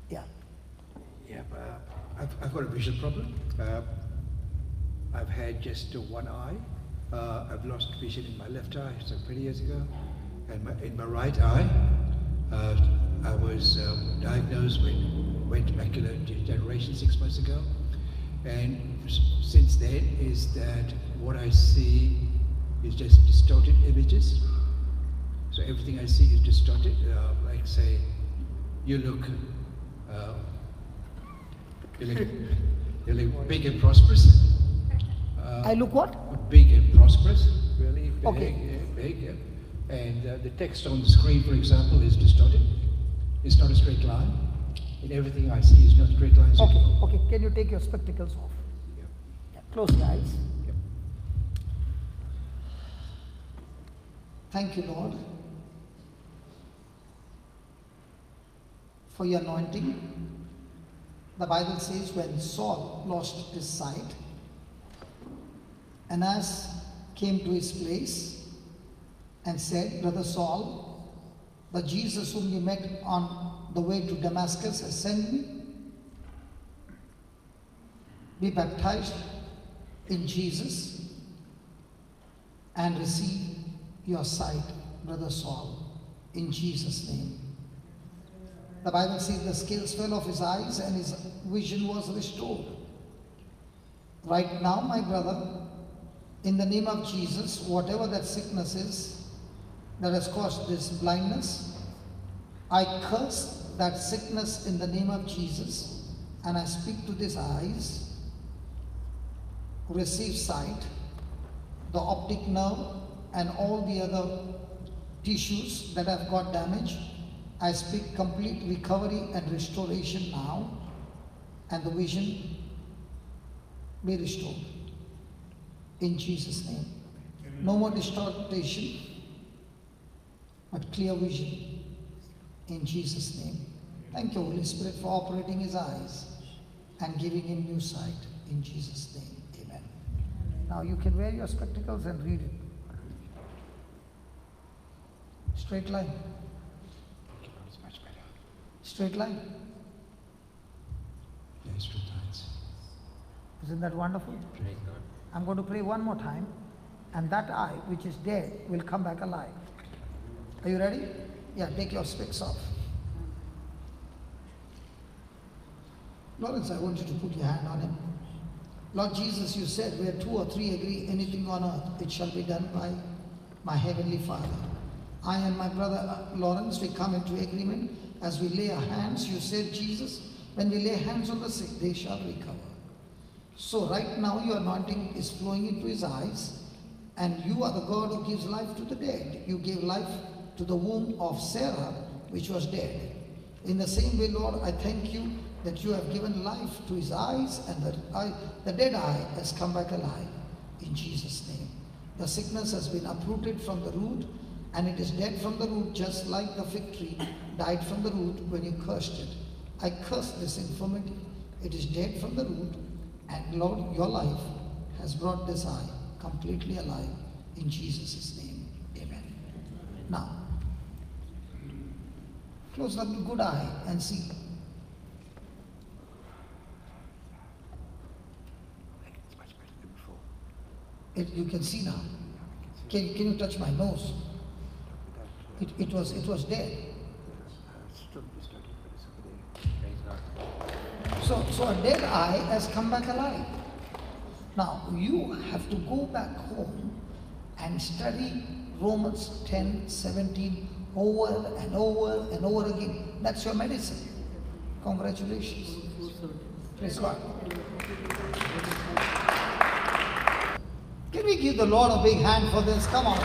Yeah. Yeah, I've got a visual problem. I've had just one eye. I've lost vision in my left eye some 20 years ago. And in my right eye, I was diagnosed with wet macular degeneration 6 months ago. And since then is that what I see is just distorted images. So everything I see is distorted. Like say, you look big and prosperous. I look what? Big and prosperous, really big, Okay. big. And the text on the screen, for example, is distorted. It's not a straight line. And everything I see is not straight lines at all. Okay. Can you take your spectacles off? Yeah. Yeah. Close your eyes. Yep. Thank you, Lord, for your anointing. The Bible says when Saul lost his sight, Ananias came to his place and said, Brother Saul, the Jesus whom you met on the way to Damascus has sent me. Be baptized in Jesus and receive your sight, Brother Saul, in Jesus' name. The Bible says the scales fell off his eyes and his vision was restored. Right now, my brother, in the name of Jesus, whatever that sickness is that has caused this blindness, I curse that sickness in the name of Jesus, and I speak to these eyes, receive sight, the optic nerve and all the other tissues that have got damaged. I speak complete recovery and restoration now, and the vision be restored in Jesus' name. No more distortion, but clear vision in Jesus' name. Thank you, Holy Spirit, for operating his eyes and giving him new sight in Jesus' name. Amen. Now you can wear your spectacles and read it. Straight line. It's much better. Straight line. Yeah, straight lines. Isn't that wonderful? Praise God. I'm going to pray one more time, and that eye which is dead will come back alive. Are you ready? Yeah, take your specs off. Lawrence, I want you to put your hand on him. Lord Jesus, you said where 2 or 3 agree anything on earth, it shall be done by my heavenly Father. I and my brother Lawrence, we come into agreement as we lay our hands. You said, Jesus, when we lay hands on the sick, they shall recover. So right now your anointing is flowing into his eyes, and you are the God who gives life to the dead. You gave life to the womb of Sarah, which was dead. In the same way, Lord, I thank you that you have given life to his eyes, and the dead eye has come back alive in Jesus' name. The sickness has been uprooted from the root, and it is dead from the root, just like the fig tree died from the root when you cursed it. I curse this infirmity. It is dead from the root, and Lord, your life has brought this eye completely alive in Jesus' name. Amen. Now, close up the good eye and see. It's much better than before. You can see now. Can you touch my nose? It was dead. It's still distorted, but it's okay. Praise God. So a dead eye has come back alive. Now you have to go back home and study Romans 10:17 over and over and over again. That's your medicine. Congratulations. Praise God. Can we give the Lord a big hand for this? Come on.